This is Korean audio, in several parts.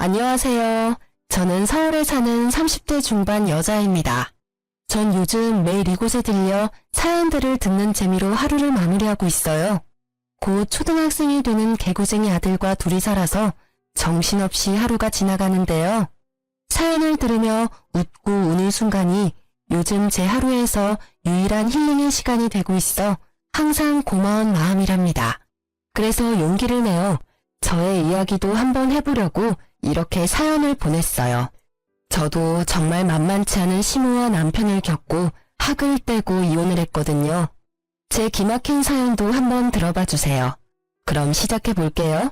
안녕하세요. 저는 서울에 사는 30대 중반 여자입니다. 전 요즘 매일 이곳에 들려 사연들을 듣는 재미로 하루를 마무리하고 있어요. 곧 초등학생이 되는 개구쟁이 아들과 둘이 살아서 정신없이 하루가 지나가는데요. 사연을 들으며 웃고 우는 순간이 요즘 제 하루에서 유일한 힐링의 시간이 되고 있어 항상 고마운 마음이랍니다. 그래서 용기를 내어 저의 이야기도 한번 해보려고 이렇게 사연을 보냈어요. 저도 정말 만만치 않은 시무와 남편을 겪고 학을 떼고 이혼을 했거든요. 제 기막힌 사연도 한번 들어봐 주세요. 그럼 시작해 볼게요.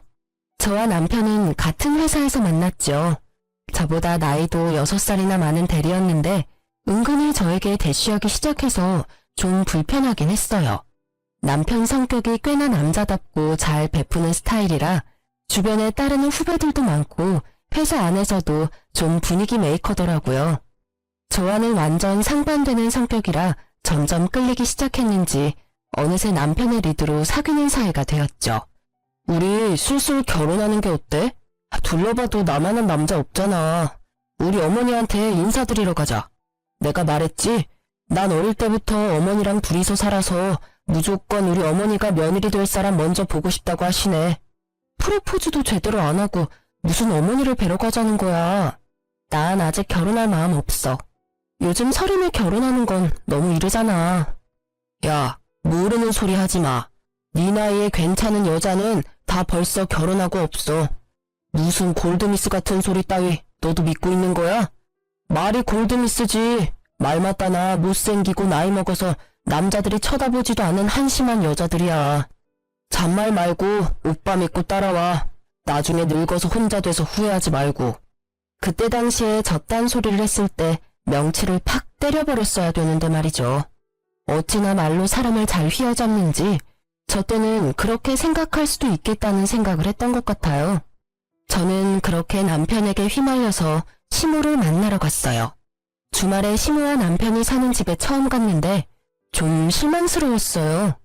저와 남편은 같은 회사에서 만났죠. 저보다 나이도 6살이나 많은 대리였는데 은근히 저에게 대쉬하기 시작해서 좀 불편하긴 했어요. 남편 성격이 꽤나 남자답고 잘 베푸는 스타일이라 주변에 따르는 후배들도 많고 회사 안에서도 좀 분위기 메이커더라고요. 저와는 완전 상반되는 성격이라 점점 끌리기 시작했는지 어느새 남편의 리드로 사귀는 사이가 되었죠. 우리 슬슬 결혼하는 게 어때? 둘러봐도 나만한 남자 없잖아. 우리 어머니한테 인사드리러 가자. 내가 말했지? 난 어릴 때부터 어머니랑 둘이서 살아서 무조건 우리 어머니가 며느리 될 사람 먼저 보고 싶다고 하시네. 프로포즈도 제대로 안 하고 무슨 어머니를 뵈러 가자는 거야. 난 아직 결혼할 마음 없어. 요즘 30에 결혼하는 건 너무 이르잖아. 야, 모르는 소리 하지 마. 네 나이에 괜찮은 여자는 다 벌써 결혼하고 없어. 무슨 골드미스 같은 소리 따위 너도 믿고 있는 거야? 말이 골드미스지. 말 맞다나 못생기고 나이 먹어서 남자들이 쳐다보지도 않은 한심한 여자들이야. 잔말 말고 오빠 믿고 따라와. 나중에 늙어서 혼자 돼서 후회하지 말고. 그때 당시에 저딴 소리를 했을 때 명치를 팍 때려버렸어야 되는데 말이죠. 어찌나 말로 사람을 잘 휘어잡는지 저 때는 그렇게 생각할 수도 있겠다는 생각을 했던 것 같아요. 저는 그렇게 남편에게 휘말려서 시무를 만나러 갔어요. 주말에 시무와 남편이 사는 집에 처음 갔는데 좀 실망스러웠어요.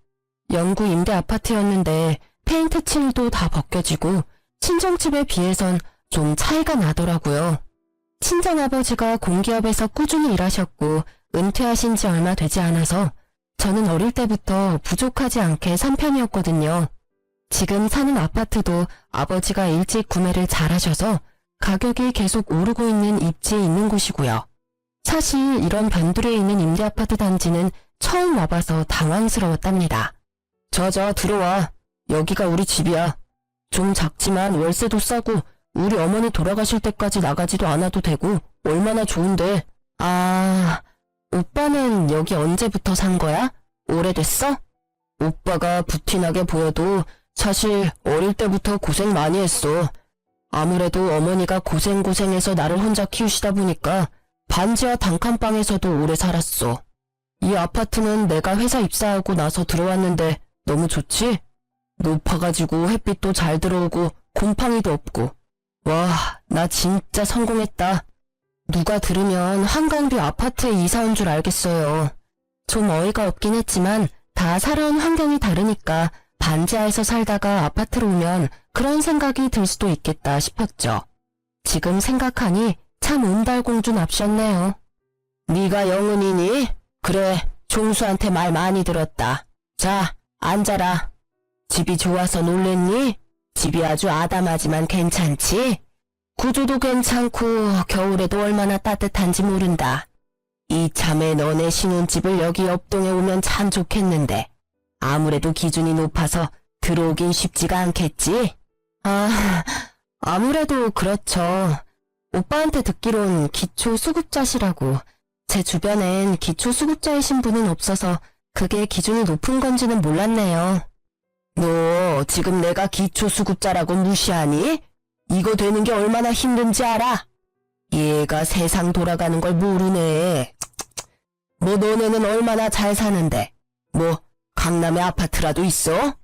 영구 임대 아파트였는데 페인트 칠도 다 벗겨지고 친정집에 비해선 좀 차이가 나더라고요. 친정아버지가 공기업에서 꾸준히 일하셨고 은퇴하신 지 얼마 되지 않아서 저는 어릴 때부터 부족하지 않게 산 편이었거든요. 지금 사는 아파트도 아버지가 일찍 구매를 잘하셔서 가격이 계속 오르고 있는 입지에 있는 곳이고요. 사실 이런 변두리에 있는 임대아파트 단지는 처음 와봐서 당황스러웠답니다. 저 들어와. 여기가 우리 집이야. 좀 작지만 월세도 싸고 우리 어머니 돌아가실 때까지 나가지도 않아도 되고 얼마나 좋은데. 아, 오빠는 여기 언제부터 산 거야? 오래됐어? 오빠가 부티나게 보여도 사실 어릴 때부터 고생 많이 했어. 아무래도 어머니가 고생해서 나를 혼자 키우시다 보니까 반지하 단칸방에서도 오래 살았어. 이 아파트는 내가 회사 입사하고 나서 들어왔는데 너무 좋지? 높아가지고 햇빛도 잘 들어오고 곰팡이도 없고. 와, 나 진짜 성공했다. 누가 들으면 한강뷰 아파트에 이사 온 줄 알겠어요. 좀 어이가 없긴 했지만 다 살아온 환경이 다르니까 반지하에서 살다가 아파트로 오면 그런 생각이 들 수도 있겠다 싶었죠. 지금 생각하니 참 은달공주 납셨네요. 네가 영은이니? 그래, 종수한테 말 많이 들었다. 자, 앉아라. 집이 좋아서 놀랬니? 집이 아주 아담하지만 괜찮지? 구조도 괜찮고 겨울에도 얼마나 따뜻한지 모른다. 이참에 너네 신혼집을 여기 옆동에 오면 참 좋겠는데 아무래도 기준이 높아서 들어오긴 쉽지가 않겠지? 아무래도 그렇죠. 오빠한테 듣기론 기초수급자시라고. 제 주변엔 기초수급자이신 분은 없어서 그게 기준이 높은 건지는 몰랐네요. 너 지금 내가 기초수급자라고 무시하니? 이거 되는 게 얼마나 힘든지 알아? 얘가 세상 돌아가는 걸 모르네. 뭐 너네는 얼마나 잘 사는데? 뭐 강남에 아파트라도 있어?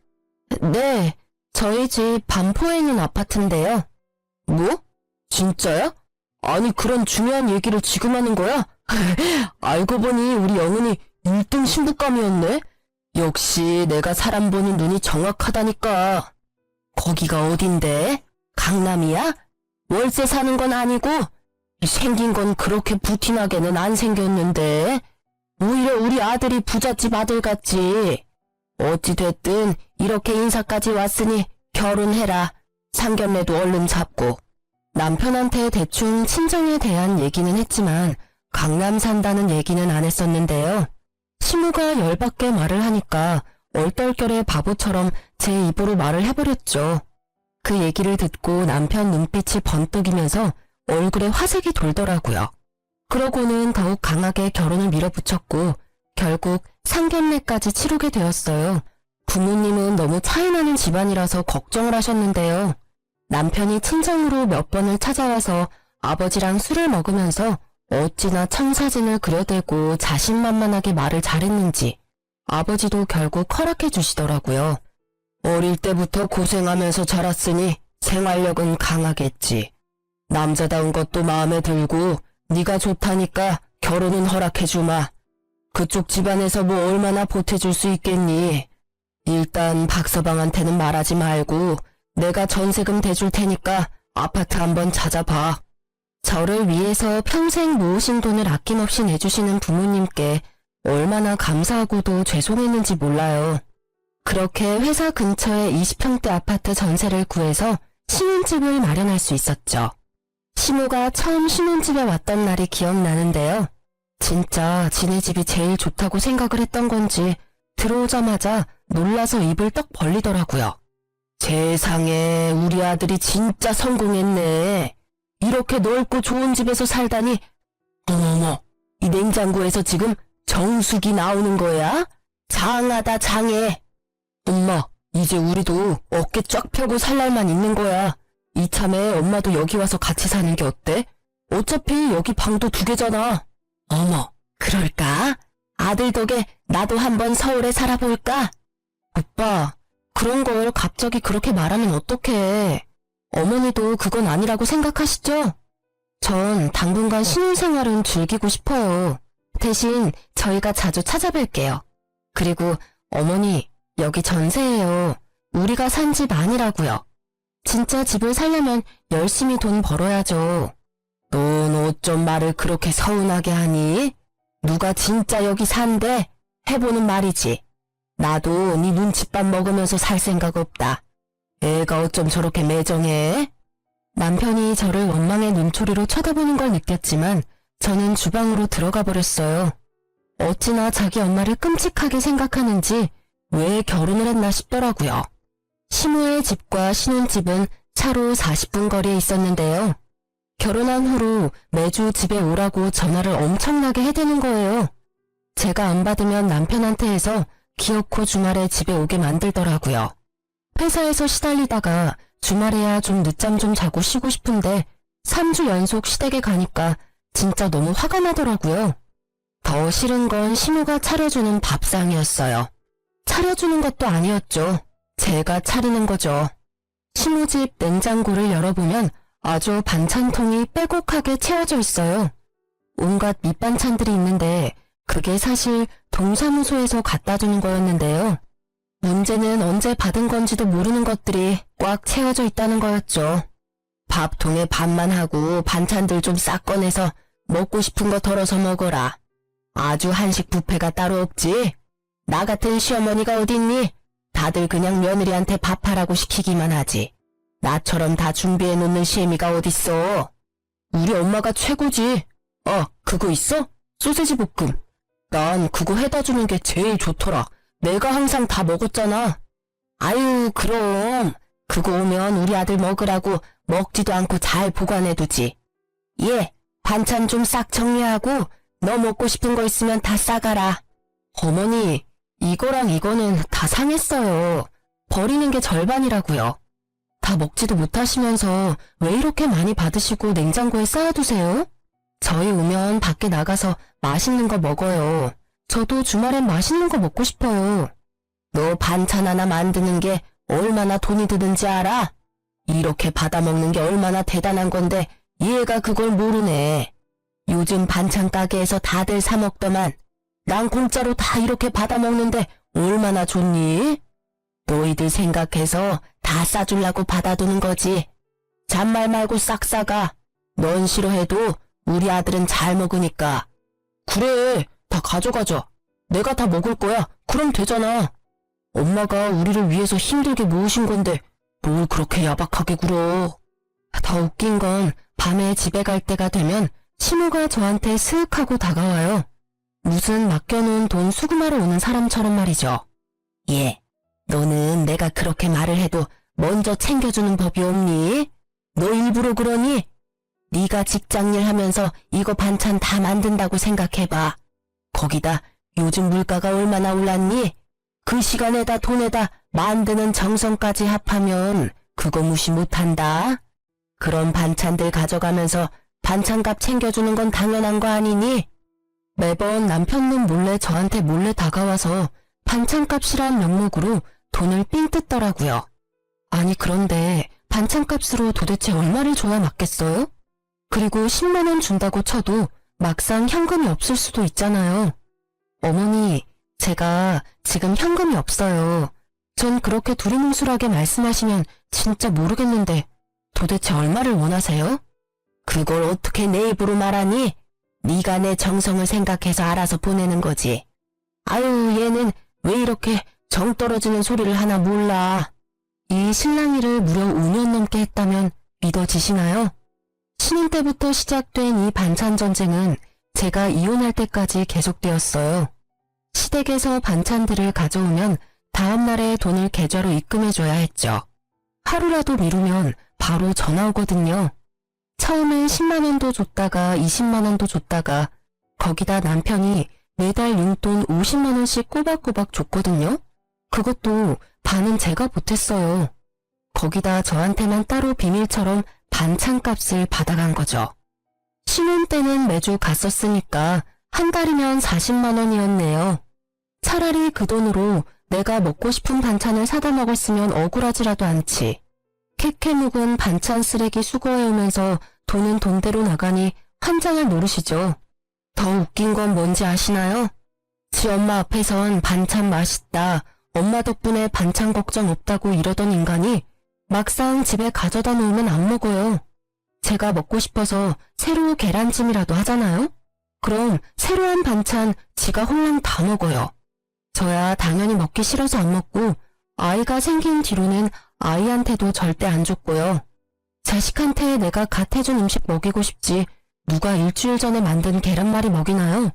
네, 저희 집 반포에 있는 아파트인데요. 뭐? 진짜야? 아니 그런 중요한 얘기를 지금 하는 거야? 알고 보니 우리 영은이 1등 신부감이었네? 역시 내가 사람 보는 눈이 정확하다니까. 거기가 어딘데? 강남이야? 월세 사는 건 아니고 생긴 건 그렇게 부티나게는 안 생겼는데 오히려 우리 아들이 부잣집 아들 같지. 어찌됐든 이렇게 인사까지 왔으니 결혼해라. 상견례도 얼른 잡고. 남편한테 대충 친정에 대한 얘기는 했지만 강남 산다는 얘기는 안 했었는데요. 시무가 열받게 말을 하니까 얼떨결에 바보처럼 제 입으로 말을 해버렸죠. 그 얘기를 듣고 남편 눈빛이 번뜩이면서 얼굴에 화색이 돌더라고요. 그러고는 더욱 강하게 결혼을 밀어붙였고 결국 상견례까지 치르게 되었어요. 부모님은 너무 차이나는 집안이라서 걱정을 하셨는데요. 남편이 친정으로 몇 번을 찾아와서 아버지랑 술을 먹으면서 어찌나 청사진을 그려대고 자신만만하게 말을 잘했는지 아버지도 결국 허락해 주시더라고요. 어릴 때부터 고생하면서 자랐으니 생활력은 강하겠지. 남자다운 것도 마음에 들고 네가 좋다니까 결혼은 허락해 주마. 그쪽 집안에서 뭐 얼마나 보태줄 수 있겠니. 일단 박서방한테는 말하지 말고 내가 전세금 대줄 테니까 아파트 한번 찾아봐. 저를 위해서 평생 모으신 돈을 아낌없이 내주시는 부모님께 얼마나 감사하고도 죄송했는지 몰라요. 그렇게 회사 근처에 20평대 아파트 전세를 구해서 신혼집을 마련할 수 있었죠. 시모가 처음 신혼집에 왔던 날이 기억나는데요. 진짜 지네 집이 제일 좋다고 생각을 했던 건지 들어오자마자 놀라서 입을 떡 벌리더라고요. 세상에 우리 아들이 진짜 성공했네. 이렇게 넓고 좋은 집에서 살다니. 어머머, 이 냉장고에서 지금 정수기 나오는 거야? 장하다 장해. 엄마, 이제 우리도 어깨 쫙 펴고 살 날만 있는 거야. 이참에 엄마도 여기 와서 같이 사는 게 어때? 어차피 여기 방도 2개잖아. 어머, 그럴까? 아들 덕에 나도 한번 서울에 살아볼까? 오빠, 그런 걸 갑자기 그렇게 말하면 어떡해. 어머니도 그건 아니라고 생각하시죠? 전 당분간 신혼생활은 즐기고 싶어요. 대신 저희가 자주 찾아뵐게요. 그리고 어머니, 여기 전세예요. 우리가 산 집 아니라고요. 진짜 집을 살려면 열심히 돈 벌어야죠. 넌 어쩜 말을 그렇게 서운하게 하니? 누가 진짜 여기 산대? 해보는 말이지. 나도 네 눈칫밥 먹으면서 살 생각 없다. 애가 어쩜 저렇게 매정해? 남편이 저를 원망의 눈초리로 쳐다보는 걸 느꼈지만 저는 주방으로 들어가 버렸어요. 어찌나 자기 엄마를 끔찍하게 생각하는지 왜 결혼을 했나 싶더라고요. 시모의 집과 신혼집은 차로 40분 거리에 있었는데요. 결혼한 후로 매주 집에 오라고 전화를 엄청나게 해대는 거예요. 제가 안 받으면 남편한테 해서 기어코 주말에 집에 오게 만들더라고요. 회사에서 시달리다가 주말에야 좀 늦잠 좀 자고 쉬고 싶은데 3주 연속 시댁에 가니까 진짜 너무 화가 나더라고요. 더 싫은 건 시모가 차려주는 밥상이었어요. 차려주는 것도 아니었죠. 제가 차리는 거죠. 시모집 냉장고를 열어보면 아주 반찬통이 빼곡하게 채워져 있어요. 온갖 밑반찬들이 있는데 그게 사실 동사무소에서 갖다 주는 거였는데요. 문제는 언제 받은 건지도 모르는 것들이 꽉 채워져 있다는 거였죠. 밥통에 밥만 하고 반찬들 좀 싹 꺼내서 먹고 싶은 거 덜어서 먹어라. 아주 한식 뷔페가 따로 없지. 나 같은 시어머니가 어딨니? 다들 그냥 며느리한테 밥하라고 시키기만 하지. 나처럼 다 준비해 놓는 시애미가 어딨어. 우리 엄마가 최고지. 그거 있어? 소세지 볶음. 난 그거 해다 주는 게 제일 좋더라. 내가 항상 다 먹었잖아. 아유, 그럼 그거 오면 우리 아들 먹으라고 먹지도 않고 잘 보관해두지. 예, 반찬 좀 싹 정리하고 너 먹고 싶은 거 있으면 다 싸가라. 어머니, 이거랑 이거는 다 상했어요. 버리는 게 절반이라고요. 다 먹지도 못하시면서 왜 이렇게 많이 받으시고 냉장고에 쌓아두세요? 저희 오면 밖에 나가서 맛있는 거 먹어요. 저도 주말엔 맛있는 거 먹고 싶어요. 너 반찬 하나 만드는 게 얼마나 돈이 드는지 알아? 이렇게 받아먹는 게 얼마나 대단한 건데 얘가 그걸 모르네. 요즘 반찬 가게에서 다들 사 먹더만. 난 공짜로 다 이렇게 받아먹는데 얼마나 좋니? 너희들 생각해서 다 싸주려고 받아두는 거지. 잔말 말고 싹 싸가. 넌 싫어해도 우리 아들은 잘 먹으니까. 그래, 다 가져가자. 내가 다 먹을 거야. 그럼 되잖아. 엄마가 우리를 위해서 힘들게 모으신 건데 뭘 그렇게 야박하게 굴어. 더 웃긴 건 밤에 집에 갈 때가 되면 신우가 저한테 스윽 하고 다가와요. 무슨 맡겨놓은 돈 수금하러 오는 사람처럼 말이죠. 예, 너는 내가 그렇게 말을 해도 먼저 챙겨주는 법이 없니? 너 일부러 그러니? 네가 직장일 하면서 이거 반찬 다 만든다고 생각해봐. 거기다 요즘 물가가 얼마나 올랐니? 그 시간에다 돈에다 만드는 정성까지 합하면 그거 무시 못한다. 그런 반찬들 가져가면서 반찬값 챙겨주는 건 당연한 거 아니니? 매번 남편은 몰래 저한테 몰래 다가와서 반찬값이란 명목으로 돈을 삥 뜯더라고요. 아니 그런데 반찬값으로 도대체 얼마를 줘야 맞겠어요? 그리고 10만 원 준다고 쳐도 막상 현금이 없을 수도 있잖아요. 어머니, 제가 지금 현금이 없어요. 전 그렇게 두리뭉술하게 말씀하시면 진짜 모르겠는데 도대체 얼마를 원하세요? 그걸 어떻게 내 입으로 말하니? 네가 내 정성을 생각해서 알아서 보내는 거지. 아유, 얘는 왜 이렇게 정 떨어지는 소리를 하나 몰라. 이 실랑이를 무려 5년 넘게 했다면 믿어지시나요? 신혼 때부터 시작된 이 반찬 전쟁은 제가 이혼할 때까지 계속되었어요. 시댁에서 반찬들을 가져오면 다음날에 돈을 계좌로 입금해줘야 했죠. 하루라도 미루면 바로 전화 오거든요. 처음엔 10만 원도 줬다가 20만 원도 줬다가 거기다 남편이 매달 용돈 50만 원씩 꼬박꼬박 줬거든요. 그것도 반은 제가 보탰어요. 거기다 저한테만 따로 비밀처럼 반찬값을 받아간 거죠. 신혼 때는 매주 갔었으니까 한 달이면 40만 원이었네요. 차라리 그 돈으로 내가 먹고 싶은 반찬을 사다 먹었으면 억울하지라도 않지. 캐캐 묵은 반찬 쓰레기 수거해오면서 돈은 돈대로 나가니 환장할 노릇이죠. 더 웃긴 건 뭔지 아시나요? 지 엄마 앞에선 반찬 맛있다, 엄마 덕분에 반찬 걱정 없다고 이러던 인간이 막상 집에 가져다 놓으면 안 먹어요. 제가 먹고 싶어서 새로 계란찜이라도 하잖아요? 그럼 새로운 반찬 지가 홀랑 다 먹어요. 저야 당연히 먹기 싫어서 안 먹고 아이가 생긴 뒤로는 아이한테도 절대 안 줬고요. 자식한테 내가 갓 해준 음식 먹이고 싶지 누가 일주일 전에 만든 계란말이 먹이나요?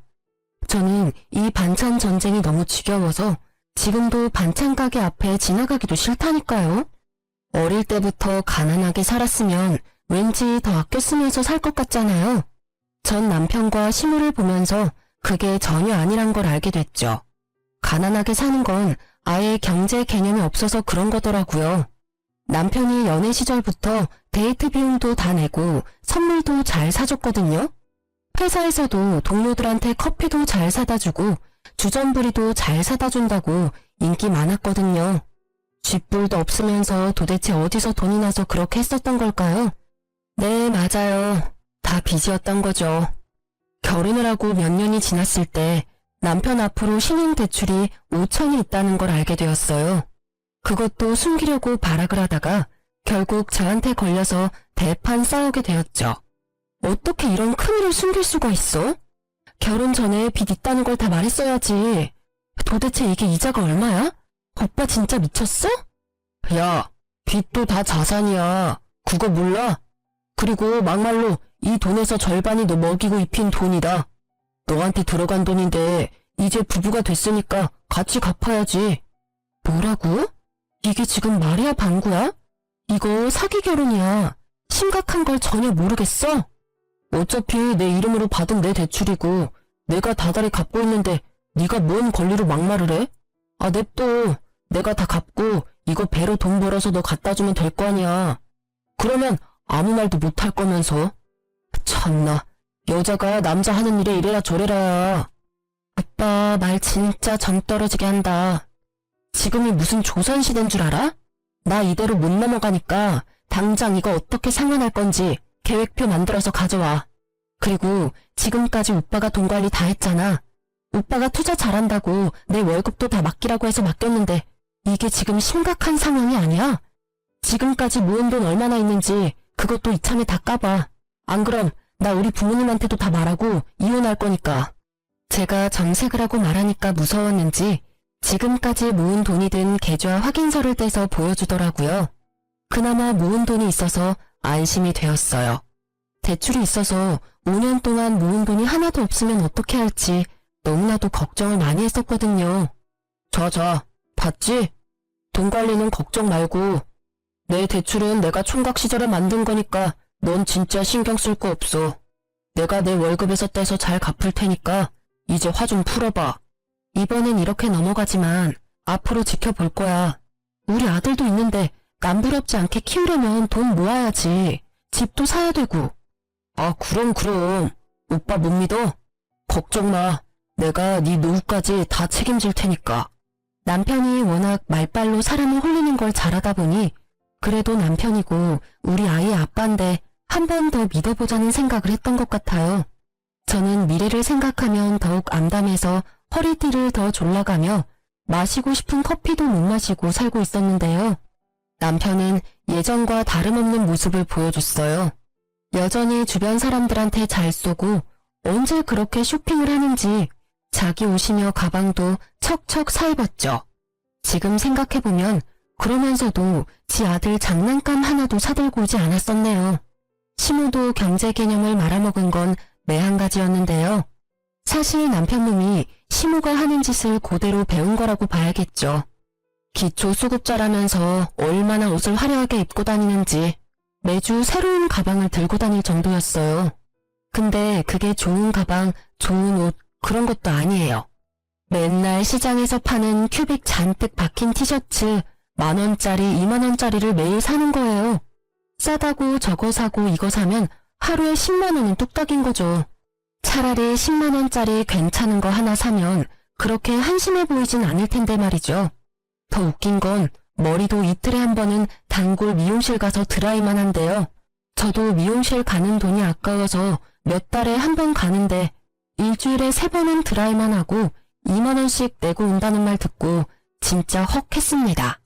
저는 이 반찬 전쟁이 너무 지겨워서 지금도 반찬 가게 앞에 지나가기도 싫다니까요. 어릴 때부터 가난하게 살았으면 왠지 더 아껴 쓰면서 살 것 같잖아요. 전 남편과 시무를 보면서 그게 전혀 아니란 걸 알게 됐죠. 가난하게 사는 건 아예 경제 개념이 없어서 그런 거더라고요. 남편이 연애 시절부터 데이트 비용도 다 내고 선물도 잘 사줬거든요. 회사에서도 동료들한테 커피도 잘 사다 주고 주전부리도 잘 사다 준다고 인기 많았거든요. 쥐뿔도 없으면서 도대체 어디서 돈이 나서 그렇게 했었던 걸까요? 네, 맞아요. 다 빚이었던 거죠. 결혼을 하고 몇 년이 지났을 때 남편 앞으로 신용 대출이 5천이 있다는 걸 알게 되었어요. 그것도 숨기려고 발악을 하다가 결국 저한테 걸려서 대판 싸우게 되었죠. 어떻게 이런 큰일을 숨길 수가 있어? 결혼 전에 빚 있다는 걸 다 말했어야지. 도대체 이게 이자가 얼마야? 오빠 진짜 미쳤어? 야, 빚도 다 자산이야. 그거 몰라? 그리고 막말로 이 돈에서 절반이 너 먹이고 입힌 돈이다. 너한테 들어간 돈인데 이제 부부가 됐으니까 같이 갚아야지. 뭐라고? 이게 지금 말이야 방구야? 이거 사기 결혼이야. 심각한 걸 전혀 모르겠어? 어차피 내 이름으로 받은 내 대출이고 내가 다달이 갚고 있는데 네가 뭔 권리로 막말을 해? 아 냅둬. 내가 다 갚고 이거 배로 돈 벌어서 너 갖다 주면 될 거 아니야. 그러면 아무 말도 못 할 거면서. 참나, 여자가 남자 하는 일에 이래라 저래라야. 오빠 말 진짜 정 떨어지게 한다. 지금이 무슨 조선시대인 줄 알아? 나 이대로 못 넘어가니까 당장 이거 어떻게 상환할 건지 계획표 만들어서 가져와. 그리고 지금까지 오빠가 돈 관리 다 했잖아. 오빠가 투자 잘한다고 내 월급도 다 맡기라고 해서 맡겼는데 이게 지금 심각한 상황이 아니야? 지금까지 모은 돈 얼마나 있는지 그것도 이참에 다 까봐. 안 그럼 나 우리 부모님한테도 다 말하고 이혼할 거니까. 제가 정색을 하고 말하니까 무서웠는지 지금까지 모은 돈이 든 계좌 확인서를 떼서 보여주더라고요. 그나마 모은 돈이 있어서 안심이 되었어요. 대출이 있어서 5년 동안 모은 돈이 하나도 없으면 어떻게 할지 너무나도 걱정을 많이 했었거든요. 자, 봤지? 돈 관리는 걱정 말고 내 대출은 내가 총각 시절에 만든 거니까 넌 진짜 신경 쓸 거 없어. 내가 내 월급에서 떼서 잘 갚을 테니까 이제 화 좀 풀어봐. 이번엔 이렇게 넘어가지만 앞으로 지켜볼 거야. 우리 아들도 있는데 남부럽지 않게 키우려면 돈 모아야지. 집도 사야 되고. 아, 그럼. 오빠 못 믿어? 걱정 마. 내가 네 노후까지 다 책임질 테니까. 남편이 워낙 말빨로 사람을 홀리는 걸 잘하다 보니 그래도 남편이고 우리 아이의 아빠인데 한 번 더 믿어보자는 생각을 했던 것 같아요. 저는 미래를 생각하면 더욱 암담해서 허리띠를 더 졸라가며 마시고 싶은 커피도 못 마시고 살고 있었는데요. 남편은 예전과 다름없는 모습을 보여줬어요. 여전히 주변 사람들한테 잘 쏘고 언제 그렇게 쇼핑을 하는지 자기 옷이며 가방도 척척 사입었죠. 지금 생각해보면 그러면서도 지 아들 장난감 하나도 사들고 오지 않았었네요. 시모도 경제 개념을 말아먹은 건 매한 가지였는데요. 사실 남편놈이 시모가 하는 짓을 그대로 배운 거라고 봐야겠죠. 기초수급자라면서 얼마나 옷을 화려하게 입고 다니는지 매주 새로운 가방을 들고 다닐 정도였어요. 근데 그게 좋은 가방, 좋은 옷 그런 것도 아니에요. 맨날 시장에서 파는 큐빅 잔뜩 박힌 티셔츠 10,000원짜리, 20,000원짜리를 매일 사는 거예요. 싸다고 저거 사고 이거 사면 하루에 10만 원은 뚝딱인 거죠. 차라리 10만 원짜리 괜찮은 거 하나 사면 그렇게 한심해 보이진 않을 텐데 말이죠. 더 웃긴 건 머리도 이틀에 한 번은 단골 미용실 가서 드라이만 한대요. 저도 미용실 가는 돈이 아까워서 몇 달에 한 번 가는데 일주일에 3번은 드라이만 하고 2만 원씩 내고 온다는 말 듣고 진짜 헉 했습니다.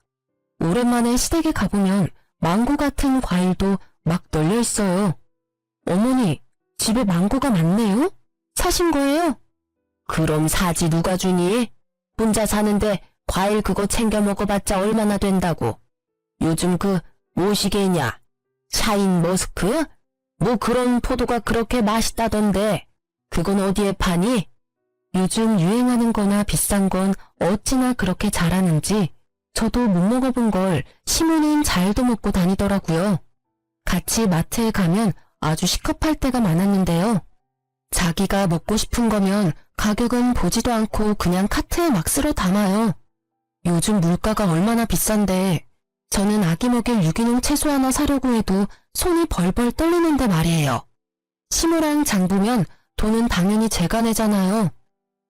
오랜만에 시댁에 가보면 망고 같은 과일도 막 널려 있어요. 어머니, 집에 망고가 많네요? 사신 거예요? 그럼 사지 누가 주니? 혼자 사는데 과일 그거 챙겨 먹어봤자 얼마나 된다고. 요즘 그 뭐시게냐? 샤인 머스크? 뭐 그런 포도가 그렇게 맛있다던데 그건 어디에 파니? 요즘 유행하는 거나 비싼 건 어찌나 그렇게 잘하는지 저도 못 먹어본 걸 시모는 잘도 먹고 다니더라고요. 같이 마트에 가면 아주 시급할 때가 많았는데요. 자기가 먹고 싶은 거면 가격은 보지도 않고 그냥 카트에 막 쓸어 담아요. 요즘 물가가 얼마나 비싼데 저는 아기 먹일 유기농 채소 하나 사려고 해도 손이 벌벌 떨리는데 말이에요. 시모랑 장 보면 돈은 당연히 제가 내잖아요.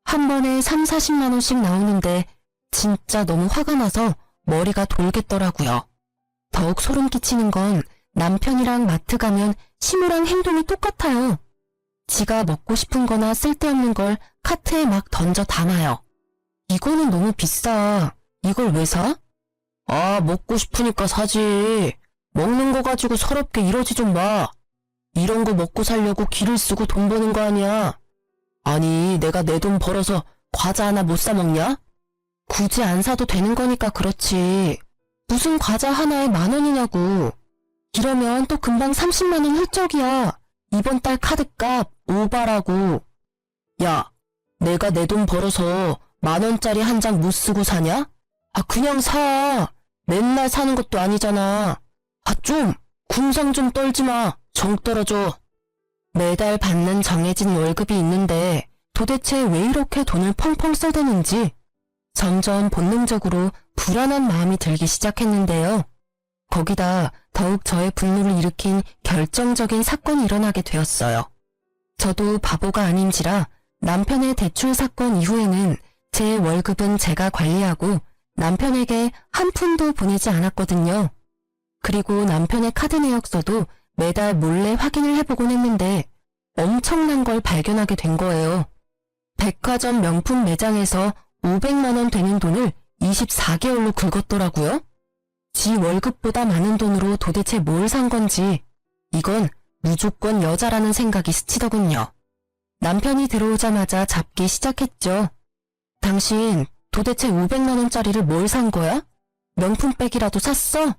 한 번에 3, 40만 원씩 나오는데 진짜 너무 화가 나서 머리가 돌겠더라고요. 더욱 소름 끼치는 건 남편이랑 마트 가면 시모랑 행동이 똑같아요. 지가 먹고 싶은 거나 쓸데없는 걸 카트에 막 던져 담아요. 이거는 너무 비싸. 이걸 왜 사? 아, 먹고 싶으니까 사지. 먹는 거 가지고 서럽게 이러지 좀 마. 이런 거 먹고 살려고 기를 쓰고 돈 버는 거 아니야. 아니, 내가 내 돈 벌어서 과자 하나 못 사 먹냐? 굳이 안 사도 되는 거니까 그렇지. 무슨 과자 하나에 10,000원이냐고. 이러면 또 금방 30만 원 훌쩍이야. 이번 달 카드값 오바라고. 야, 내가 내 돈 벌어서 10,000원짜리 한 장 못 쓰고 사냐? 아, 그냥 사. 맨날 사는 것도 아니잖아. 아, 좀 궁상 좀 떨지 마. 정 떨어져. 매달 받는 정해진 월급이 있는데 도대체 왜 이렇게 돈을 펑펑 써대는지 점점 본능적으로 불안한 마음이 들기 시작했는데요. 거기다 더욱 저의 분노를 일으킨 결정적인 사건이 일어나게 되었어요. 저도 바보가 아닌지라 남편의 대출 사건 이후에는 제 월급은 제가 관리하고 남편에게 한 푼도 보내지 않았거든요. 그리고 남편의 카드 내역서도 매달 몰래 확인을 해보곤 했는데 엄청난 걸 발견하게 된 거예요. 백화점 명품 매장에서 500만 원 되는 돈을 24개월로 긁었더라고요. 지 월급보다 많은 돈으로 도대체 뭘 산 건지 이건 무조건 여자라는 생각이 스치더군요. 남편이 들어오자마자 잡기 시작했죠. 당신 도대체 500만 원짜리를 뭘 산 거야? 명품백이라도 샀어?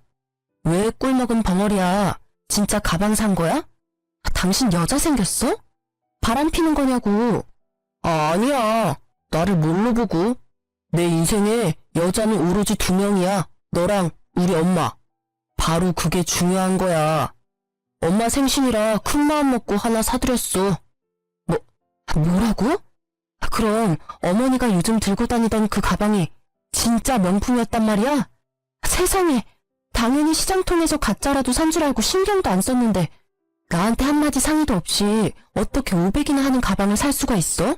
왜 꿀먹은 벙어리야? 진짜 가방 산 거야? 당신 여자 생겼어? 바람 피는 거냐고. 아니야. 나를 뭘로 보고? 내 인생에 여자는 오로지 2명이야. 너랑 우리 엄마. 바로 그게 중요한 거야. 엄마 생신이라 큰 마음 먹고 하나 사드렸어. 뭐라고? 그럼 어머니가 요즘 들고 다니던 그 가방이 진짜 명품이었단 말이야? 세상에, 당연히 시장통에서 가짜라도 산 줄 알고 신경도 안 썼는데 나한테 한마디 상의도 없이 어떻게 500이나 하는 가방을 살 수가 있어?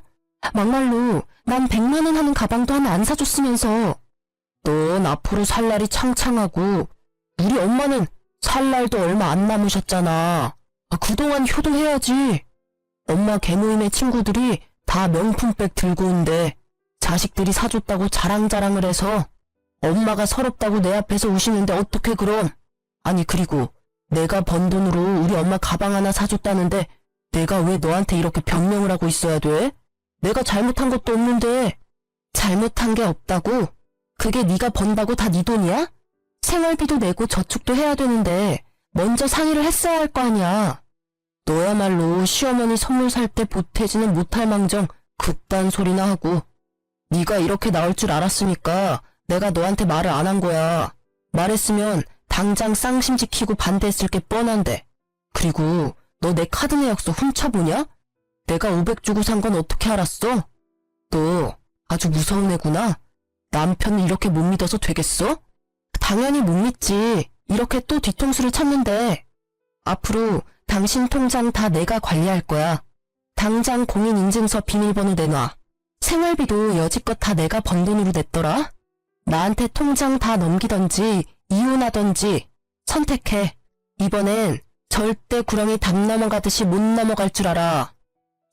막말로 난 100만 원 하는 가방도 하나 안 사줬으면서. 넌 앞으로 살 날이 창창하고 우리 엄마는 살 날도 얼마 안 남으셨잖아. 그동안 효도해야지. 엄마 개모임의 친구들이 다 명품백 들고 온대. 자식들이 사줬다고 자랑자랑을 해서 엄마가 서럽다고 내 앞에서 우시는데 어떡해 그럼. 아니 그리고 내가 번 돈으로 우리 엄마 가방 하나 사줬다는데 내가 왜 너한테 이렇게 변명을 하고 있어야 돼? 내가 잘못한 것도 없는데. 잘못한 게 없다고? 그게 네가 번다고 다 네 돈이야? 생활비도 내고 저축도 해야 되는데 먼저 상의를 했어야 할 거 아니야. 너야말로 시어머니 선물 살 때 보태지는 못할 망정 그딴 소리나 하고. 네가 이렇게 나올 줄 알았으니까 내가 너한테 말을 안 한 거야. 말했으면 당장 쌍심 지키고 반대했을 게 뻔한데. 그리고 너 내 카드 내역서 훔쳐보냐? 내가 500 주고 산 건 어떻게 알았어? 너 아주 무서운 애구나. 남편을 이렇게 못 믿어서 되겠어? 당연히 못 믿지. 이렇게 또 뒤통수를 쳤는데. 앞으로 당신 통장 다 내가 관리할 거야. 당장 공인인증서 비밀번호 내놔. 생활비도 여지껏 다 내가 번 돈으로 냈더라. 나한테 통장 다 넘기던지 이혼하던지 선택해. 이번엔 절대 구렁이 담 넘어가듯이 못 넘어갈 줄 알아.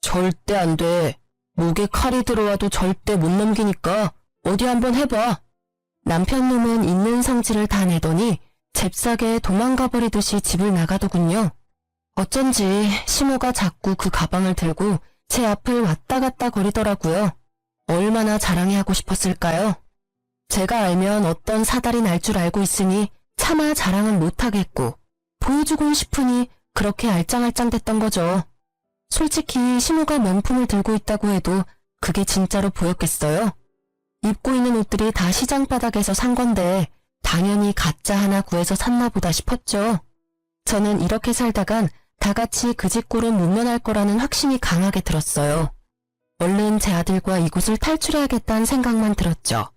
절대 안 돼. 목에 칼이 들어와도 절대 못 넘기니까 어디 한번 해봐. 남편 놈은 있는 성질을 다 내더니 잽싸게 도망가 버리듯이 집을 나가더군요. 어쩐지 시모가 자꾸 그 가방을 들고 제 앞을 왔다 갔다 거리더라고요. 얼마나 자랑해 하고 싶었을까요? 제가 알면 어떤 사달이 날 줄 알고 있으니 차마 자랑은 못하겠고 보여주곤 싶으니 그렇게 알짱알짱 됐던 거죠. 솔직히 시모가 명품을 들고 있다고 해도 그게 진짜로 보였겠어요? 입고 있는 옷들이 다 시장 바닥에서 산 건데 당연히 가짜 하나 구해서 샀나 보다 싶었죠. 저는 이렇게 살다간 다 같이 그 집 꼴은 못 면할 거라는 확신이 강하게 들었어요. 얼른 제 아들과 이곳을 탈출해야겠다는 생각만 들었죠.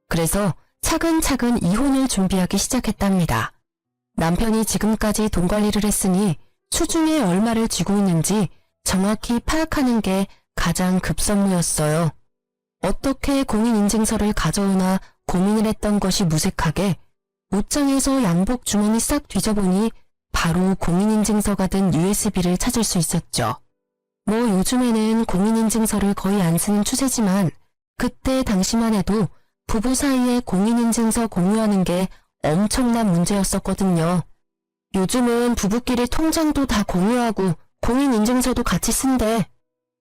그래서 차근차근 이혼을 준비하기 시작했답니다. 남편이 지금까지 돈 관리를 했으니 수중에 얼마를 쥐고 있는지 정확히 파악하는 게 가장 급선무였어요. 어떻게 공인인증서를 가져오나 고민을 했던 것이 무색하게 옷장에서 양복 주머니 싹 뒤져보니 바로 공인인증서가 든 USB를 찾을 수 있었죠. 뭐 요즘에는 공인인증서를 거의 안 쓰는 추세지만 그때 당시만 해도 부부 사이에 공인인증서 공유하는 게 엄청난 문제였었거든요. 요즘은 부부끼리 통장도 다 공유하고 공인인증서도 같이 쓴대.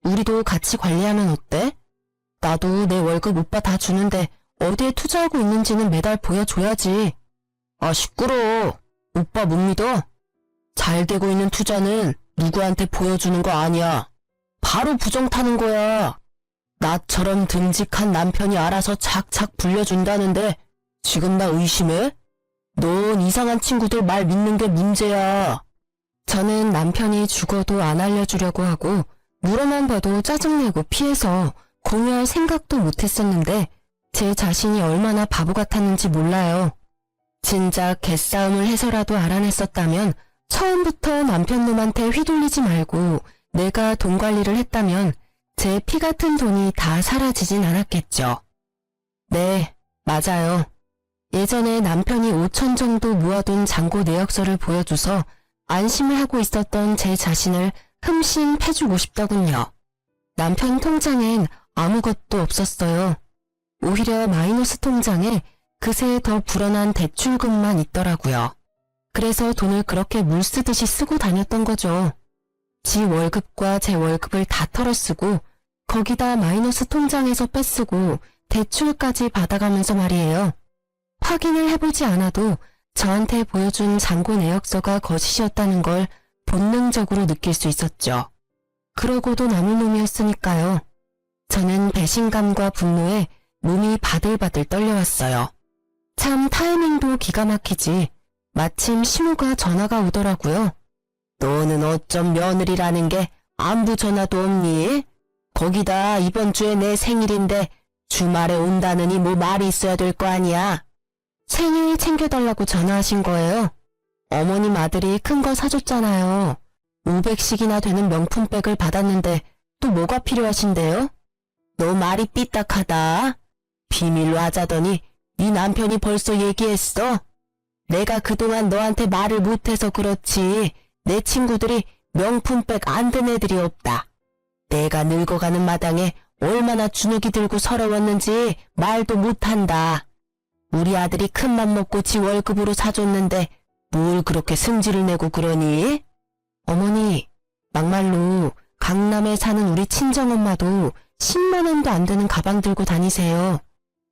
우리도 같이 관리하면 어때? 나도 내 월급 오빠 다 주는데 어디에 투자하고 있는지는 매달 보여줘야지. 아 시끄러워. 오빠 못 믿어? 잘 되고 있는 투자는 누구한테 보여주는 거 아니야. 바로 부정 타는 거야. 나처럼 듬직한 남편이 알아서 착착 불려준다는데 지금 나 의심해? 넌 이상한 친구들 말 믿는 게 문제야. 저는 남편이 죽어도 안 알려주려고 하고 물어만 봐도 짜증내고 피해서 공유할 생각도 못했었는데 제 자신이 얼마나 바보 같았는지 몰라요. 진작 개싸움을 해서라도 알아냈었다면 처음부터 남편 놈한테 휘둘리지 말고 내가 돈 관리를 했다면 제 피 같은 돈이 다 사라지진 않았겠죠. 네, 맞아요. 예전에 남편이 5천 정도 모아둔 잔고 내역서를 보여줘서 안심을 하고 있었던 제 자신을 흠씬 패주고 싶더군요. 남편 통장엔 아무것도 없었어요. 오히려 마이너스 통장에 그새 더 불어난 대출금만 있더라고요. 그래서 돈을 그렇게 물 쓰듯이 쓰고 다녔던 거죠. 지 월급과 제 월급을 다 털어쓰고 거기다 마이너스 통장에서 빼쓰고 대출까지 받아가면서 말이에요. 확인을 해보지 않아도 저한테 보여준 잔고 내역서가 거짓이었다는 걸 본능적으로 느낄 수 있었죠. 그러고도 남을 놈이었으니까요. 저는 배신감과 분노에 몸이 바들바들 떨려왔어요. 참 타이밍도 기가 막히지. 마침 시무가 전화가 오더라고요. 너는 어쩜 며느리라는 게 안부 전화도 없니? 거기다 이번 주에 내 생일인데 주말에 온다느니 뭐 말이 있어야 될 거 아니야. 생일 챙겨달라고 전화하신 거예요. 어머님 아들이 큰 거 사줬잖아요. 500씩이나 되는 명품백을 받았는데 또 뭐가 필요하신데요? 너 말이 삐딱하다. 비밀로 하자더니 네 남편이 벌써 얘기했어. 내가 그동안 너한테 말을 못해서 그렇지 내 친구들이 명품백 안 든 애들이 없다. 내가 늙어가는 마당에 얼마나 주눅이 들고 서러웠는지 말도 못한다. 우리 아들이 큰맘 먹고 지 월급으로 사줬는데 뭘 그렇게 승질을 내고 그러니? 어머니, 막말로 강남에 사는 우리 친정엄마도 10만 원도 안 되는 가방 들고 다니세요.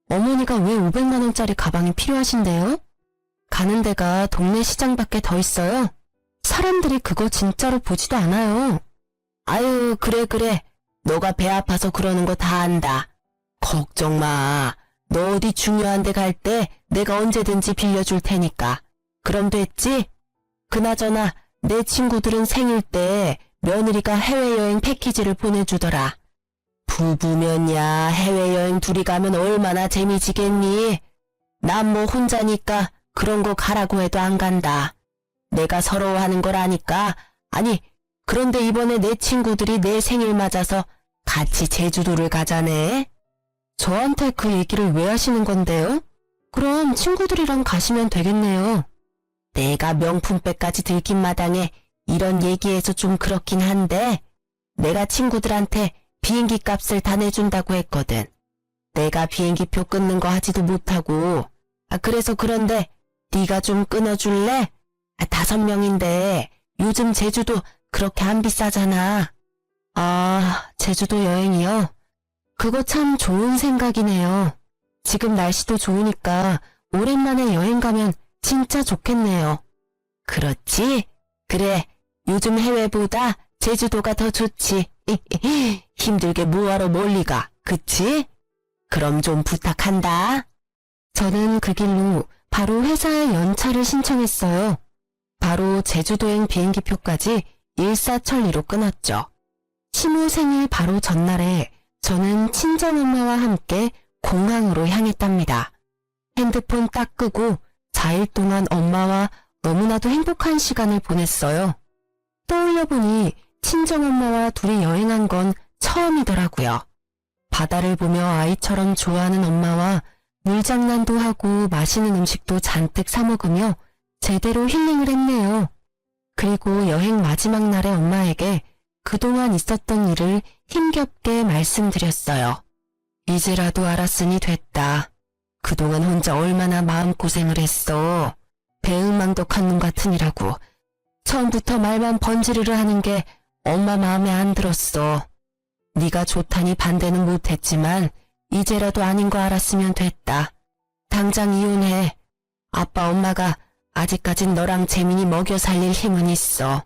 어머니가 왜 500만 원짜리 가방이 필요하신데요? 가는 데가 동네 시장밖에 더 있어요. 사람들이 그거 진짜로 보지도 않아요. 아유, 그래. 너가 배 아파서 그러는 거 다 안다. 걱정 마. 너 어디 중요한 데 갈 때 내가 언제든지 빌려줄 테니까. 그럼 됐지? 그나저나 내 친구들은 생일 때 며느리가 해외여행 패키지를 보내주더라. 부부면야 해외여행 둘이 가면 얼마나 재미지겠니? 난 뭐 혼자니까 그런 거 가라고 해도 안 간다. 내가 서러워하는 걸 아니까. 아니, 그런데 이번에 내 친구들이 내 생일 맞아서 같이 제주도를 가자네. 저한테 그 얘기를 왜 하시는 건데요? 그럼 친구들이랑 가시면 되겠네요. 내가 명품백까지 들킨 마당에 이런 얘기해서 좀 그렇긴 한데 내가 친구들한테 비행기 값을 다 내준다고 했거든. 내가 비행기표 끊는 거 하지도 못하고. 그래서 그런데 네가 좀 끊어줄래? 5명인데 요즘 제주도 그렇게 안 비싸잖아. 아, 제주도 여행이요? 그거 참 좋은 생각이네요. 지금 날씨도 좋으니까 오랜만에 여행 가면 진짜 좋겠네요. 그렇지? 그래, 요즘 해외보다 제주도가 더 좋지. 힘들게 뭐하러 멀리 가, 그치? 그럼 좀 부탁한다. 저는 그 길로 바로 회사에 연차를 신청했어요. 바로 제주도행 비행기표까지 일사천리로 끊었죠. 시무 생일 바로 전날에 저는 친정엄마와 함께 공항으로 향했답니다. 핸드폰 딱 끄고 4일 동안 엄마와 너무나도 행복한 시간을 보냈어요. 떠올려보니 친정엄마와 둘이 여행한 건 처음이더라고요. 바다를 보며 아이처럼 좋아하는 엄마와 물장난도 하고 맛있는 음식도 잔뜩 사 먹으며 제대로 힐링을 했네요. 그리고 여행 마지막 날에 엄마에게 그동안 있었던 일을 힘겹게 말씀드렸어요. 이제라도 알았으니 됐다. 그동안 혼자 얼마나 마음고생을 했어. 배은망덕한 놈 같으니라고. 처음부터 말만 번지르르 하는 게 엄마 마음에 안 들었어. 네가 좋다니 반대는 못했지만 이제라도 아닌 거 알았으면 됐다. 당장 이혼해. 아빠 엄마가 아직까진 너랑 재민이 먹여 살릴 힘은 있어.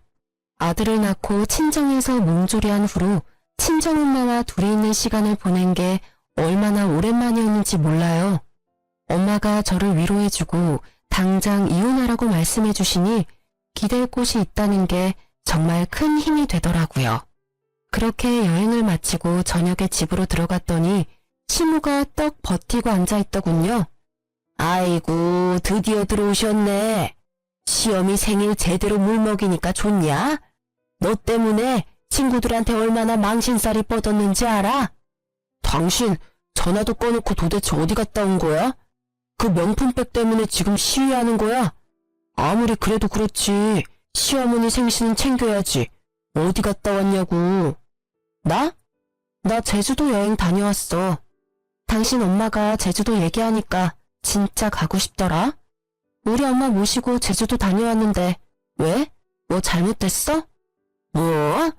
아들을 낳고 친정에서 몸조리한 후로 친정엄마와 둘이 있는 시간을 보낸 게 얼마나 오랜만이었는지 몰라요. 엄마가 저를 위로해주고 당장 이혼하라고 말씀해 주시니 기댈 곳이 있다는 게 정말 큰 힘이 되더라고요. 그렇게 여행을 마치고 저녁에 집으로 들어갔더니 시무가 떡 버티고 앉아있더군요. 아이고, 드디어 들어오셨네. 시어미 생일 제대로 물 먹이니까 좋냐? 너 때문에 친구들한테 얼마나 망신살이 뻗었는지 알아? 당신 전화도 꺼놓고 도대체 어디 갔다 온 거야? 그 명품백 때문에 지금 시위하는 거야? 아무리 그래도 그렇지. 시어머니 생신은 챙겨야지. 어디 갔다 왔냐고. 나? 나 제주도 여행 다녀왔어. 당신 엄마가 제주도 얘기하니까 진짜 가고 싶더라. 우리 엄마 모시고 제주도 다녀왔는데 왜? 뭐 잘못됐어? 뭐?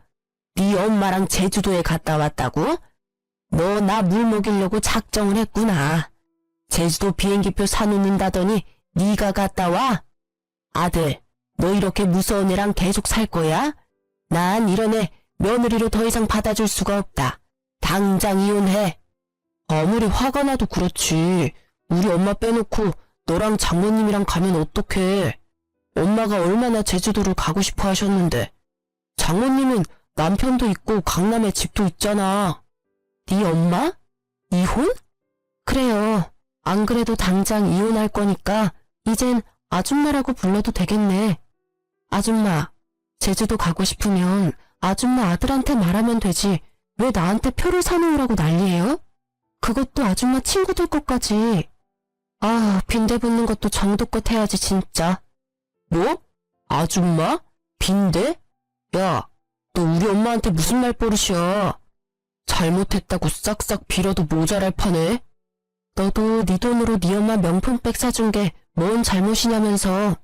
네 엄마랑 제주도에 갔다 왔다고? 너 나 물 먹이려고 작정을 했구나. 제주도 비행기표 사놓는다더니 네가 갔다 와? 아들, 너 이렇게 무서운 애랑 계속 살 거야? 난 이런 애 며느리로 더 이상 받아줄 수가 없다. 당장 이혼해. 아무리 화가 나도 그렇지. 우리 엄마 빼놓고 너랑 장모님이랑 가면 어떡해. 엄마가 얼마나 제주도를 가고 싶어 하셨는데. 장모님은 남편도 있고 강남에 집도 있잖아. 네 엄마? 이혼? 그래요. 안 그래도 당장 이혼할 거니까 이젠 아줌마라고 불러도 되겠네. 아줌마, 제주도 가고 싶으면 아줌마 아들한테 말하면 되지. 왜 나한테 표를 사놓으라고 난리예요? 그것도 아줌마 친구들 것까지. 아, 빈대 붙는 것도 정도껏 해야지 진짜. 뭐? 아줌마? 빈대? 야, 너 우리 엄마한테 무슨 말버릇이야. 잘못했다고 싹싹 빌어도 모자랄 판에. 너도 네 돈으로 네 엄마 명품백 사준 게 뭔 잘못이냐면서.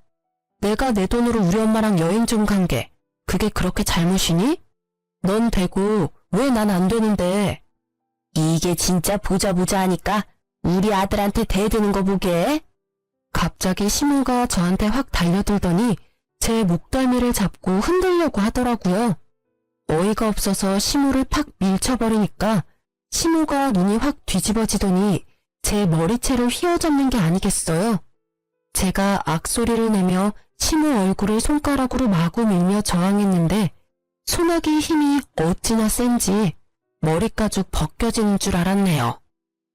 내가 내 돈으로 우리 엄마랑 여행 좀 간 게 그게 그렇게 잘못이니? 넌 되고 왜 난 안 되는데. 이게 진짜 보자 하니까 우리 아들한테 대드는 거 보게. 갑자기 시모가 저한테 확 달려들더니 제 목덜미를 잡고 흔들려고 하더라고요. 어이가 없어서 시모를 팍 밀쳐버리니까 시모가 눈이 확 뒤집어지더니 제 머리채를 휘어잡는 게 아니겠어요. 제가 악소리를 내며 시모 얼굴을 손가락으로 마구 밀며 저항했는데 소나기 힘이 어찌나 센지 머리가죽 벗겨지는 줄 알았네요.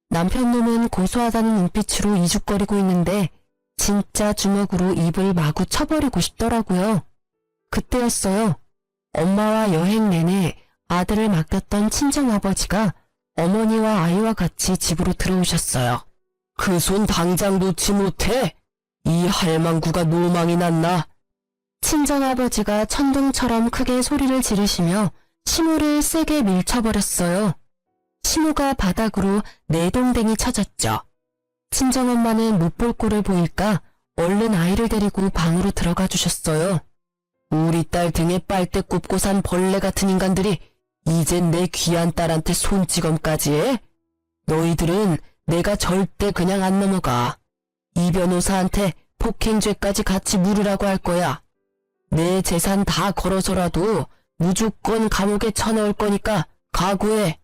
남편놈은 고소하다는 눈빛으로 이죽거리고 있는데 진짜 주먹으로 입을 마구 쳐버리고 싶더라고요. 그때였어요. 엄마와 여행 내내 아들을 맡겼던 친정아버지가 어머니와 아이와 같이 집으로 들어오셨어요. 그 손 당장 놓지 못해. 이 할망구가 노망이 났나. 친정아버지가 천둥처럼 크게 소리를 지르시며 시모를 세게 밀쳐버렸어요. 시모가 바닥으로 내동댕이 쳐졌죠. 친정엄마는 못 볼 꼴을 보일까 얼른 아이를 데리고 방으로 들어가 주셨어요. 우리 딸 등에 빨대 꼽고 산 벌레 같은 인간들이 이젠 내 귀한 딸한테 손찌검까지 해? 너희들은 내가 절대 그냥 안 넘어가. 이 변호사한테 폭행죄까지 같이 물으라고 할 거야. 내 재산 다 걸어서라도 무조건 감옥에 쳐넣을 거니까 각오해.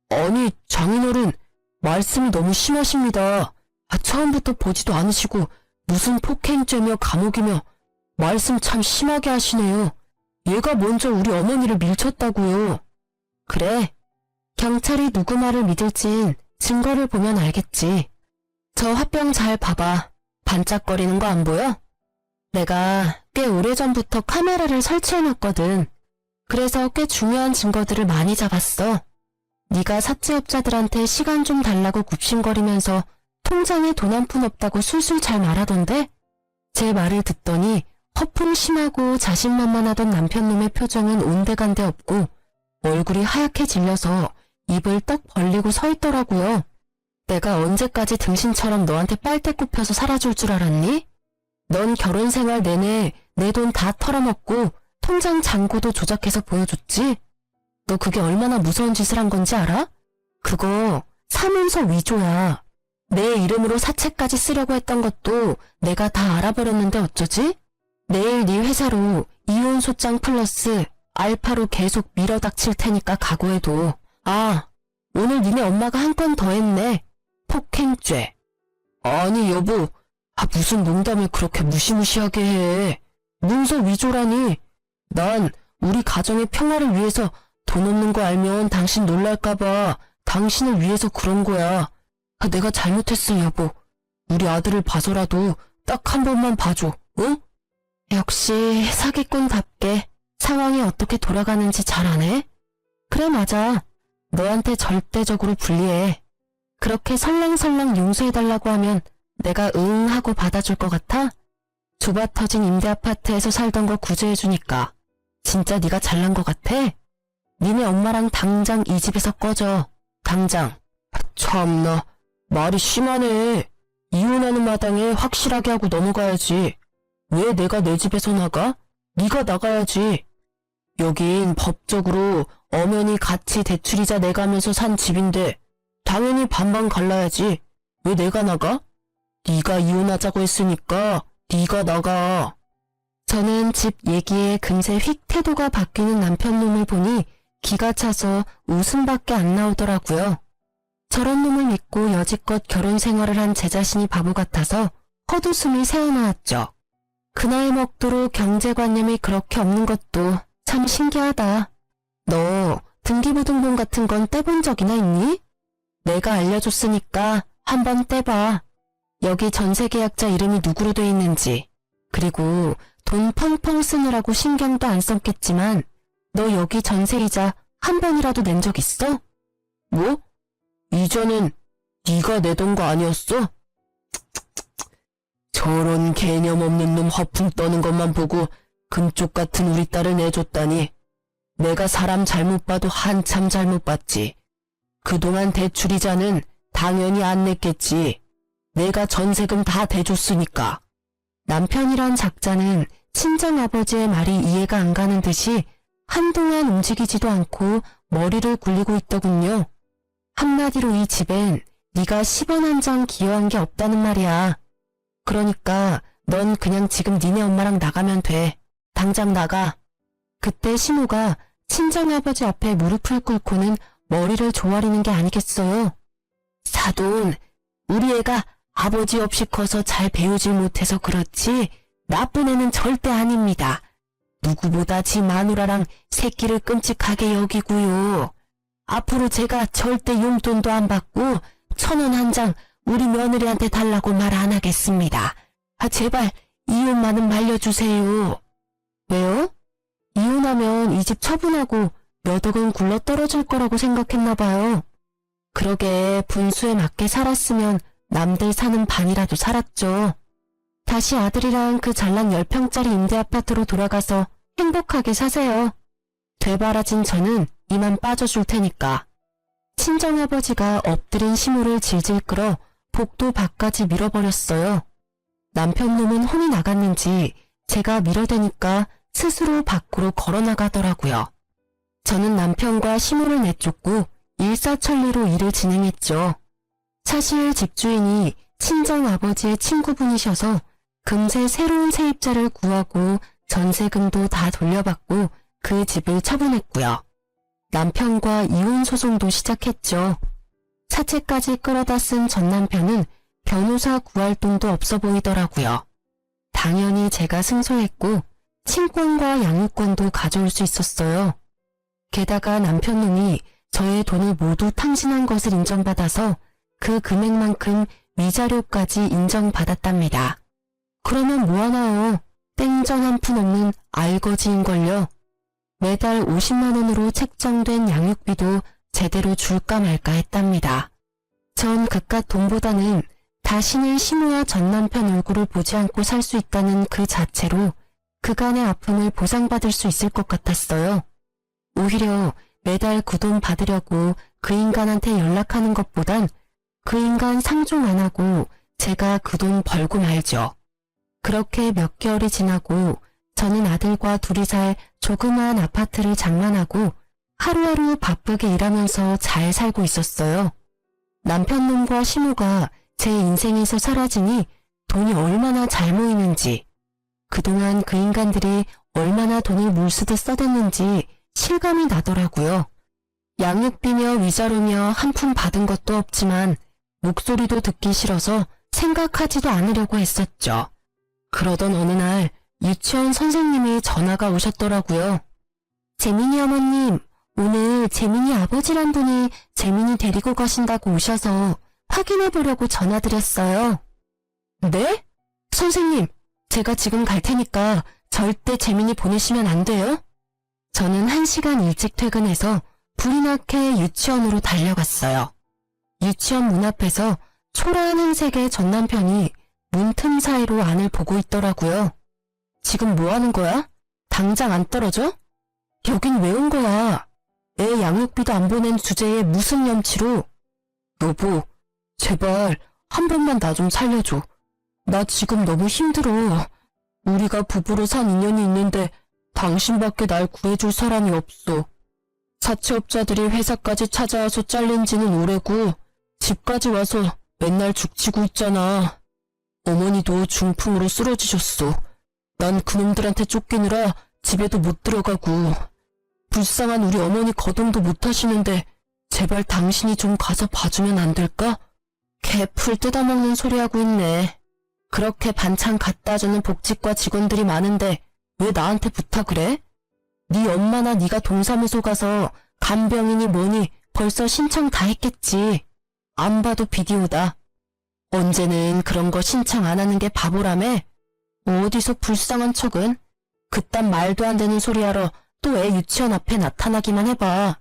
아니, 장인어른, 말씀이 너무 심하십니다. 처음부터 보지도 않으시고 무슨 폭행죄며 감옥이며 말씀 참 심하게 하시네요. 얘가 먼저 우리 어머니를 밀쳤다고요. 그래, 경찰이 누구 말을 믿을진 증거를 보면 알겠지. 저 화병 잘 봐봐. 반짝거리는 거 안 보여? 내가 꽤 오래전부터 카메라를 설치해놨거든. 그래서 꽤 중요한 증거들을 많이 잡았어. 네가 사채업자들한테 시간 좀 달라고 굽신거리면서 통장에 돈 한 푼 없다고 술술 잘 말하던데? 제 말을 듣더니 허풍 심하고 자신만만하던 남편놈의 표정은 온데간데 없고 얼굴이 하얗게 질려서 입을 떡 벌리고 서 있더라고요. 내가 언제까지 등신처럼 너한테 빨대 꼽혀서 살아줄 줄 알았니? 넌 결혼 생활 내내 내 돈 다 털어먹고 통장 잔고도 조작해서 보여줬지? 너 그게 얼마나 무서운 짓을 한 건지 알아? 그거 사문서 위조야. 내 이름으로 사채까지 쓰려고 했던 것도 내가 다 알아버렸는데 어쩌지? 내일 네 회사로 이혼 소장 플러스 알파로 계속 밀어닥칠 테니까 각오해도. 아, 오늘 니네 엄마가 한 건 더 했네. 폭행죄. 아니 여보, 무슨 농담을 그렇게 무시무시하게 해. 문서 위조라니. 난 우리 가정의 평화를 위해서 돈 없는 거 알면 당신 놀랄까봐 당신을 위해서 그런 거야. 내가 잘못했어 여보. 우리 아들을 봐서라도 딱 한 번만 봐줘, 응? 역시 사기꾼답게 상황이 어떻게 돌아가는지 잘 아네? 그래 맞아. 너한테 절대적으로 불리해. 그렇게 설렁설렁 용서해달라고 하면 내가 응 하고 받아줄 것 같아? 좁아터진 임대아파트에서 살던 거 구제해주니까 진짜 네가 잘난 것 같아? 니네 엄마랑 당장 이 집에서 꺼져. 당장. 참나, 말이 심하네. 이혼하는 마당에 확실하게 하고 넘어가야지. 왜 내가 내 집에서 나가? 네가 나가야지. 여긴 법적으로 엄연히 같이 대출이자 내가면서 산 집인데 당연히 반반 갈라야지. 왜 내가 나가? 네가 이혼하자고 했으니까 네가 나가. 저는 집 얘기에 금세 휙 태도가 바뀌는 남편 놈을 보니 기가 차서 웃음밖에 안 나오더라고요. 저런 놈을 믿고 여지껏 결혼 생활을 한 제 자신이 바보 같아서 헛웃음이 새어나왔죠. 그 나이 먹도록 경제관념이 그렇게 없는 것도 참 신기하다. 너 등기부등본 같은 건 떼본 적이나 있니? 내가 알려줬으니까 한번 떼봐. 여기 전세계약자 이름이 누구로 돼 있는지, 그리고 돈 펑펑 쓰느라고 신경도 안 썼겠지만 너 여기 전세이자 한 번이라도 낸 적 있어? 뭐? 이자는 네가 내던 거 아니었어? 저런 개념 없는 놈 허풍 떠는 것만 보고 금쪽 같은 우리 딸을 내줬다니. 내가 사람 잘못 봐도 한참 잘못 봤지. 그동안 대출이자는 당연히 안 냈겠지. 내가 전세금 다 대줬으니까. 남편이란 작자는 친정아버지의 말이 이해가 안 가는 듯이 한동안 움직이지도 않고 머리를 굴리고 있더군요. 한마디로 이 집엔 네가 10원 한 장 기여한 게 없다는 말이야. 그러니까 넌 그냥 지금 니네 엄마랑 나가면 돼. 당장 나가. 그때 시모가 친정아버지 앞에 무릎을 꿇고는 머리를 조아리는 게 아니겠어요. 사돈, 우리 애가 아버지 없이 커서 잘 배우질 못해서 그렇지 나쁜 애는 절대 아닙니다. 누구보다 지 마누라랑 새끼를 끔찍하게 여기고요. 앞으로 제가 절대 용돈도 안 받고 1,000원 한 장 우리 며느리한테 달라고 말 안 하겠습니다. 제발 이혼만은 말려주세요. 왜요? 이혼하면 이 집 처분하고 몇 억은 굴러 떨어질 거라고 생각했나 봐요. 그러게 분수에 맞게 살았으면 남들 사는 반이라도 살았죠. 다시 아들이랑 그 잘난 10평짜리 임대아파트로 돌아가서 행복하게 사세요. 되바라진 저는 이만 빠져줄 테니까. 친정아버지가 엎드린 시모를 질질 끌어 복도 밖까지 밀어버렸어요. 남편 놈은 혼이 나갔는지 제가 밀어대니까 스스로 밖으로 걸어나가더라고요. 저는 남편과 시모를 내쫓고 일사천리로 일을 진행했죠. 사실 집주인이 친정아버지의 친구분이셔서 금세 새로운 세입자를 구하고 전세금도 다 돌려받고 그 집을 처분했고요. 남편과 이혼 소송도 시작했죠. 사채까지 끌어다 쓴 전 남편은 변호사 구할 돈도 없어 보이더라고요. 당연히 제가 승소했고 친권과 양육권도 가져올 수 있었어요. 게다가 남편 놈이 저의 돈을 모두 탕진한 것을 인정받아서 그 금액만큼 위자료까지 인정받았답니다. 그러면 뭐하나요? 땡전 한 푼 없는 알거지인걸요. 매달 50만 원으로 책정된 양육비도 제대로 줄까 말까 했답니다. 전 그깟 돈보다는 다시는 시모와 전 남편 얼굴을 보지 않고 살 수 있다는 그 자체로 그간의 아픔을 보상받을 수 있을 것 같았어요. 오히려 매달 그 돈 받으려고 그 인간한테 연락하는 것보단 그 인간 상종 안 하고 제가 그 돈 벌고 말죠. 그렇게 몇 개월이 지나고 저는 아들과 둘이 살 조그마한 아파트를 장만하고 하루하루 바쁘게 일하면서 잘 살고 있었어요. 남편 놈과 시모가 제 인생에서 사라지니 돈이 얼마나 잘 모이는지, 그동안 그 인간들이 얼마나 돈을 물쓰듯 써댔는지 실감이 나더라고요. 양육비며 위자료며 한 푼 받은 것도 없지만 목소리도 듣기 싫어서 생각하지도 않으려고 했었죠. 그러던 어느 날 유치원 선생님이 전화가 오셨더라고요. 재민이 어머님, 오늘 재민이 아버지란 분이 재민이 데리고 가신다고 오셔서 확인해 보려고 전화드렸어요. 네? 선생님, 제가 지금 갈 테니까 절대 재민이 보내시면 안 돼요? 저는 1시간 일찍 퇴근해서 불이 나게 유치원으로 달려갔어요. 유치원 문 앞에서 초라한 흰색의 전 남편이 문틈 사이로 안을 보고 있더라고요. 지금 뭐 하는 거야? 당장 안 떨어져? 여긴 왜 온 거야? 애 양육비도 안 보낸 주제에 무슨 염치로? 여보, 제발 한 번만 나 좀 살려줘. 나 지금 너무 힘들어. 우리가 부부로 산 인연이 있는데 당신밖에 날 구해줄 사람이 없어. 사채업자들이 회사까지 찾아와서 잘린 지는 오래고 집까지 와서 맨날 죽치고 있잖아. 어머니도 중풍으로 쓰러지셨어. 난 그놈들한테 쫓기느라 집에도 못 들어가고 불쌍한 우리 어머니 거동도 못 하시는데 제발 당신이 좀 가서 봐주면 안 될까? 개 풀 뜯어먹는 소리 하고 있네. 그렇게 반찬 갖다주는 복지과 직원들이 많은데 왜 나한테 부탁을 해? 네 엄마나 네가 동사무소 가서 간병이니 뭐니 벌써 신청 다 했겠지. 안 봐도 비디오다. 언제는 그런 거 신청 안 하는 게 바보라며? 어디서 불쌍한 척은? 그딴 말도 안 되는 소리 하러 또 애 유치원 앞에 나타나기만 해봐.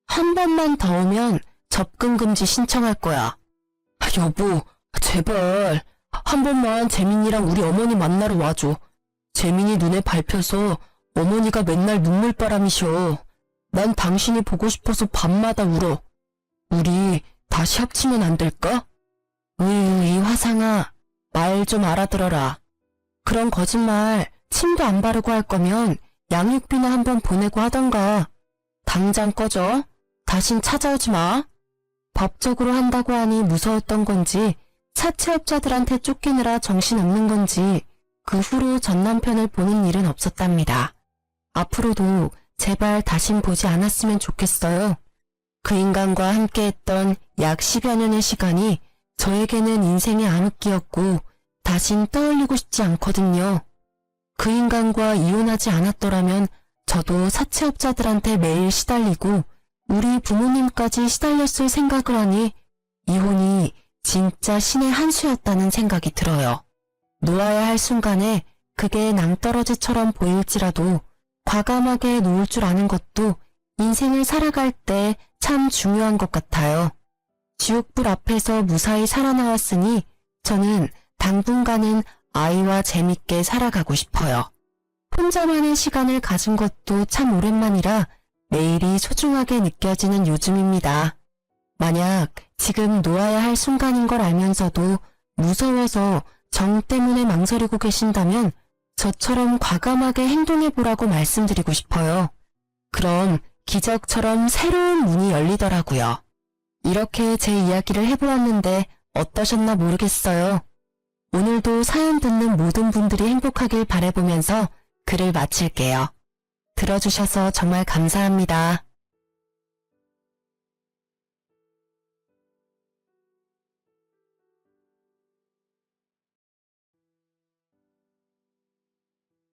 한 번만 더 오면 접근 금지 신청할 거야. 여보, 제발 한 번만 재민이랑 우리 어머니 만나러 와줘. 재민이 눈에 밟혀서 어머니가 맨날 눈물바람이셔. 난 당신이 보고 싶어서 밤마다 울어. 우리 다시 합치면 안 될까? 이 화상아, 말 좀 알아들어라. 그런 거짓말 침도 안 바르고 할 거면 양육비나 한번 보내고 하던가. 당장 꺼져. 다신 찾아오지 마. 법적으로 한다고 하니 무서웠던 건지 사채업자들한테 쫓기느라 정신없는 건지 그 후로 전 남편을 보는 일은 없었답니다. 앞으로도 제발 다신 보지 않았으면 좋겠어요. 그 인간과 함께했던 약 10여 년의 시간이 저에게는 인생의 암흑기였고 다신 떠올리고 싶지 않거든요. 그 인간과 이혼하지 않았더라면 저도 사채업자들한테 매일 시달리고 우리 부모님까지 시달렸을 생각을 하니 이혼이 진짜 신의 한 수였다는 생각이 들어요. 놓아야 할 순간에 그게 낭떠러지처럼 보일지라도 과감하게 놓을 줄 아는 것도 인생을 살아갈 때 참 중요한 것 같아요. 지옥불 앞에서 무사히 살아나왔으니 저는 당분간은 아이와 재밌게 살아가고 싶어요. 혼자만의 시간을 가진 것도 참 오랜만이라 매일이 소중하게 느껴지는 요즘입니다. 만약 지금 놓아야 할 순간인 걸 알면서도 무서워서 정 때문에 망설이고 계신다면 저처럼 과감하게 행동해보라고 말씀드리고 싶어요. 그럼 기적처럼 새로운 문이 열리더라고요. 이렇게 제 이야기를 해보았는데 어떠셨나 모르겠어요. 오늘도 사연 듣는 모든 분들이 행복하길 바라보면서 글을 마칠게요. 들어주셔서 정말 감사합니다.